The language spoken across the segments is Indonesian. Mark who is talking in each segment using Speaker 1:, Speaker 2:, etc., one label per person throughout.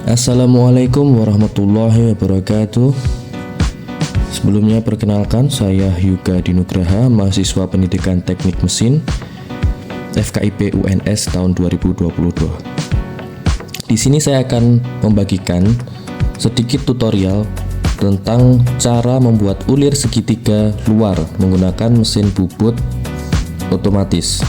Speaker 1: Assalamualaikum warahmatullahi wabarakatuh. Sebelumnya perkenalkan, saya Hyuga Dinugraha, mahasiswa Pendidikan Teknik Mesin FKIP UNS tahun 2022. Di sini saya akan membagikan sedikit tutorial tentang cara membuat ulir segitiga luar menggunakan mesin bubut otomatis.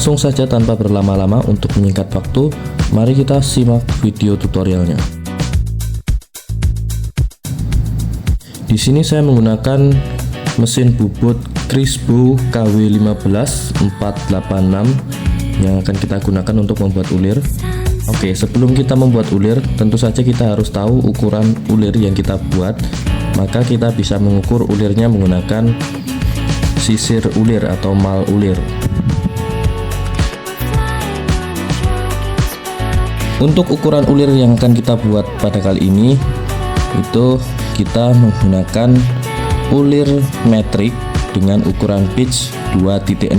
Speaker 1: Langsung saja tanpa berlama-lama untuk menyingkat waktu, mari kita simak video tutorialnya. Di sini saya menggunakan mesin bubut Crisbo KW15 486 yang akan kita gunakan untuk membuat ulir. Oke, sebelum kita membuat ulir, tentu saja kita harus tahu ukuran ulir yang kita buat. Maka kita bisa mengukur ulirnya menggunakan sisir ulir atau mal ulir. Untuk ukuran ulir yang akan kita buat pada kali ini, itu kita menggunakan ulir metrik dengan ukuran pitch 2.0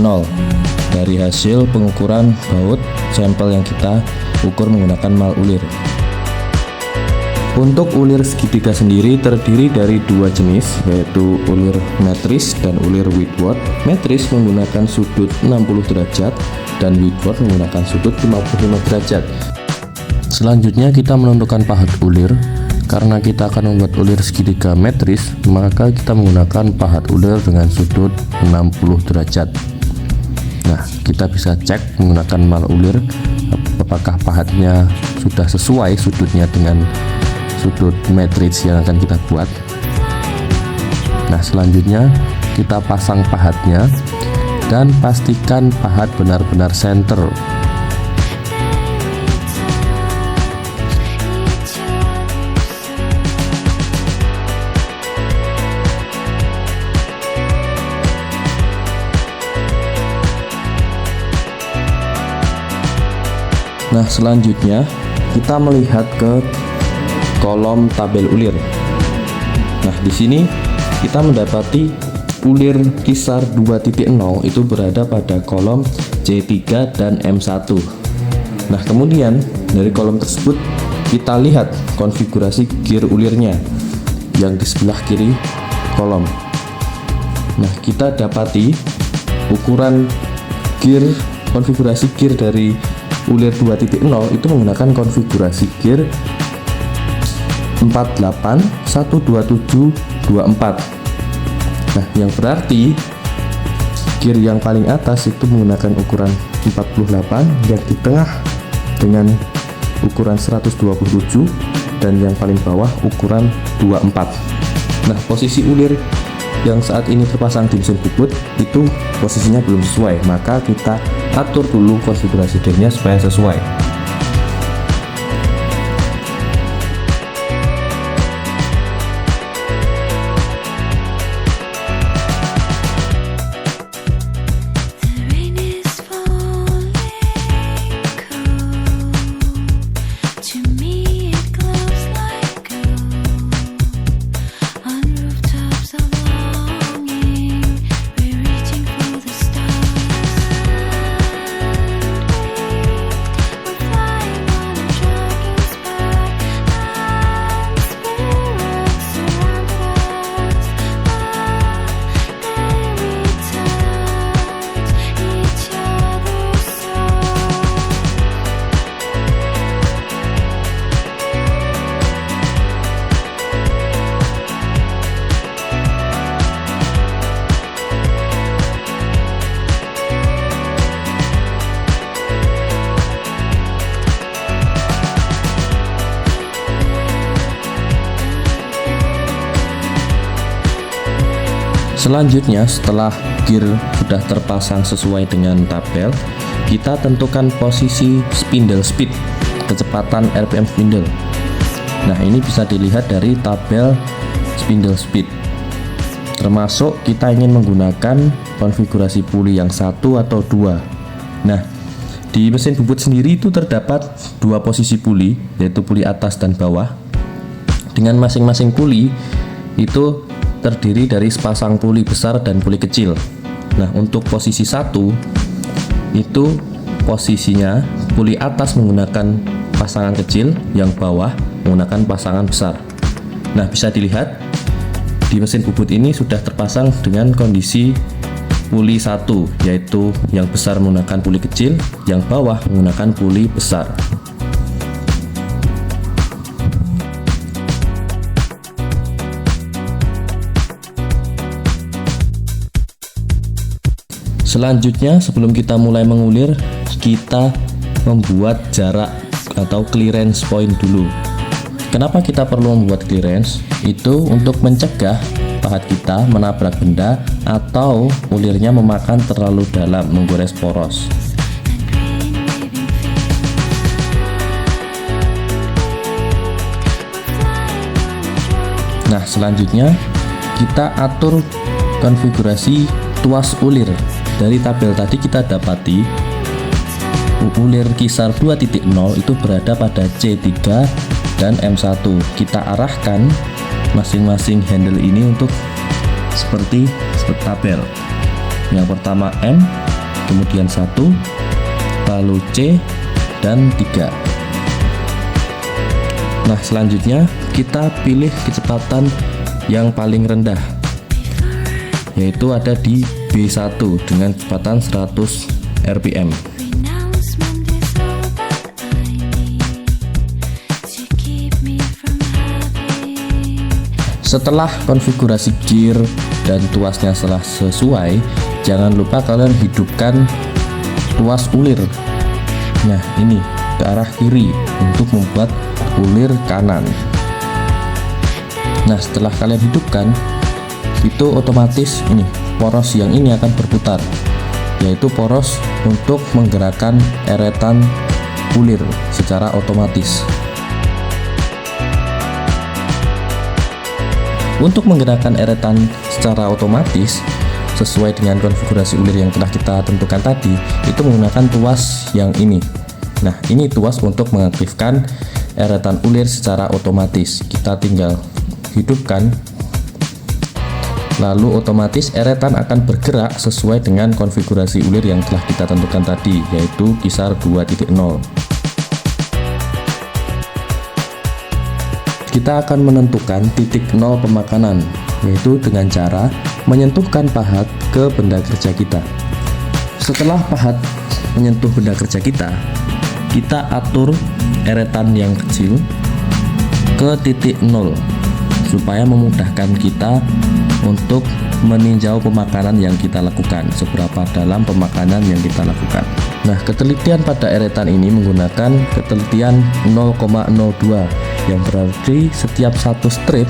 Speaker 1: dari hasil pengukuran baut sampel yang kita ukur menggunakan mal ulir. Untuk ulir segitiga sendiri terdiri dari dua jenis, yaitu ulir metris dan ulir Whitworth. Metris menggunakan sudut 60 derajat dan Whitworth menggunakan sudut 55 derajat. Selanjutnya kita menentukan pahat ulir. Karena kita akan membuat ulir segitiga metris, maka kita menggunakan pahat ulir dengan sudut 60 derajat. Nah, kita bisa cek menggunakan mal ulir apakah pahatnya sudah sesuai sudutnya dengan sudut metris yang akan kita buat. Nah, selanjutnya kita pasang pahatnya dan pastikan pahat benar-benar center. Nah, selanjutnya kita melihat ke kolom tabel ulir. Nah, di sini kita mendapati ulir kisar 2.0 itu berada pada kolom C3 dan M1. Nah, kemudian dari kolom tersebut kita lihat konfigurasi gear ulirnya yang di sebelah kiri kolom. Nah, kita dapati ukuran gear, konfigurasi gear dari ulir 2.0 itu menggunakan konfigurasi gear 48-127-24. Nah, yang berarti gear yang paling atas itu menggunakan ukuran 48, yang di tengah dengan ukuran 127, dan yang paling bawah ukuran 24. Nah, posisi ulir yang saat ini terpasang di mesin bubut itu posisinya belum sesuai, maka kita atur dulu konfigurasi gearnya supaya sesuai. Selanjutnya, setelah gear sudah terpasang sesuai dengan tabel, kita tentukan posisi spindle speed, kecepatan RPM spindle. Nah, ini bisa dilihat dari tabel spindle speed. Termasuk kita ingin menggunakan konfigurasi puli yang satu atau dua. Nah, di mesin bubut sendiri itu terdapat dua posisi puli, yaitu puli atas dan bawah. Dengan masing-masing puli itu terdiri dari sepasang puli besar dan puli kecil. Nah, untuk posisi 1 itu posisinya puli atas menggunakan pasangan kecil, yang bawah menggunakan pasangan besar. Nah, bisa dilihat di mesin bubut ini sudah terpasang dengan kondisi puli 1, yaitu yang besar menggunakan puli kecil, yang bawah menggunakan puli besar. Selanjutnya, sebelum kita mulai mengulir, kita membuat jarak atau clearance point dulu. Kenapa kita perlu membuat clearance? Itu untuk mencegah pahat kita menabrak benda atau ulirnya memakan terlalu dalam, menggores poros. Nah, selanjutnya kita atur konfigurasi tuas ulir. Dari tabel tadi kita dapati ulir kisar 2.0 itu berada pada C3 dan M1. Kita arahkan masing-masing handle ini untuk seperti tabel. Yang pertama M, kemudian 1, lalu C, dan 3. Nah, selanjutnya kita pilih kecepatan yang paling rendah, yaitu ada di B1 dengan kecepatan 100 rpm. Setelah konfigurasi gear dan tuasnya telah sesuai, jangan lupa kalian hidupkan tuas ulir. Nah, ini ke arah kiri untuk membuat ulir kanan. Nah, setelah kalian hidupkan, itu otomatis ini poros yang ini akan berputar, yaitu poros untuk menggerakkan eretan ulir secara otomatis. Untuk menggerakkan eretan secara otomatis sesuai dengan konfigurasi ulir yang telah kita tentukan tadi, itu menggunakan tuas yang ini. Nah, ini tuas untuk mengaktifkan eretan ulir secara otomatis. Kita tinggal hidupkan, lalu otomatis eretan akan bergerak sesuai dengan konfigurasi ulir yang telah kita tentukan tadi, yaitu kisar 2.0. Kita akan menentukan titik nol pemakanan, yaitu dengan cara menyentuhkan pahat ke benda kerja kita. Setelah pahat menyentuh benda kerja kita atur eretan yang kecil ke titik nol supaya memudahkan kita untuk meninjau pemakanan yang kita lakukan, seberapa dalam pemakanan yang kita lakukan. Nah, ketelitian pada eretan ini menggunakan ketelitian 0,02, yang berarti setiap satu strip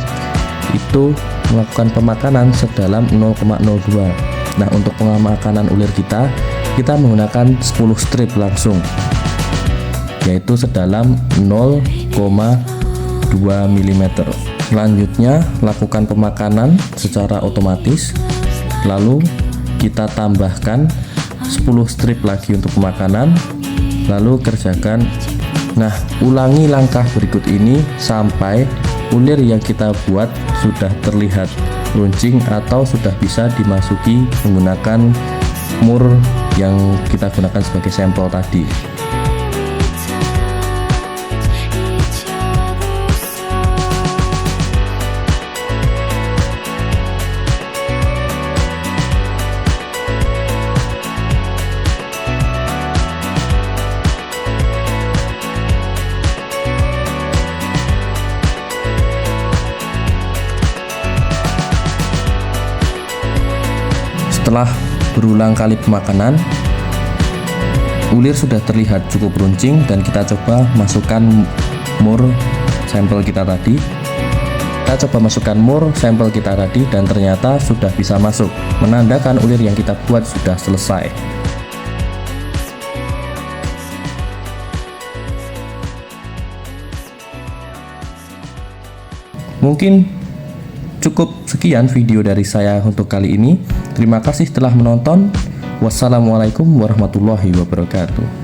Speaker 1: itu melakukan pemakanan sedalam 0,02. Nah, untuk pemakanan ulir kita menggunakan 10 strip langsung, yaitu sedalam 0,2 mm. Selanjutnya, lakukan pemakanan secara otomatis, lalu kita tambahkan 10 strip lagi untuk pemakanan, lalu kerjakan. Nah, ulangi langkah berikut ini sampai ulir yang kita buat sudah terlihat runcing atau sudah bisa dimasuki menggunakan mur yang kita gunakan sebagai sampel tadi. Setelah berulang kali pemakanan, ulir sudah terlihat cukup runcing dan kita coba masukkan mur sampel kita tadi. Kita coba masukkan mur sampel kita tadi dan ternyata sudah bisa masuk, menandakan ulir yang kita buat sudah selesai. Mungkin cukup sekian video dari saya untuk kali ini. Terima kasih telah menonton. Wassalamualaikum warahmatullahi wabarakatuh.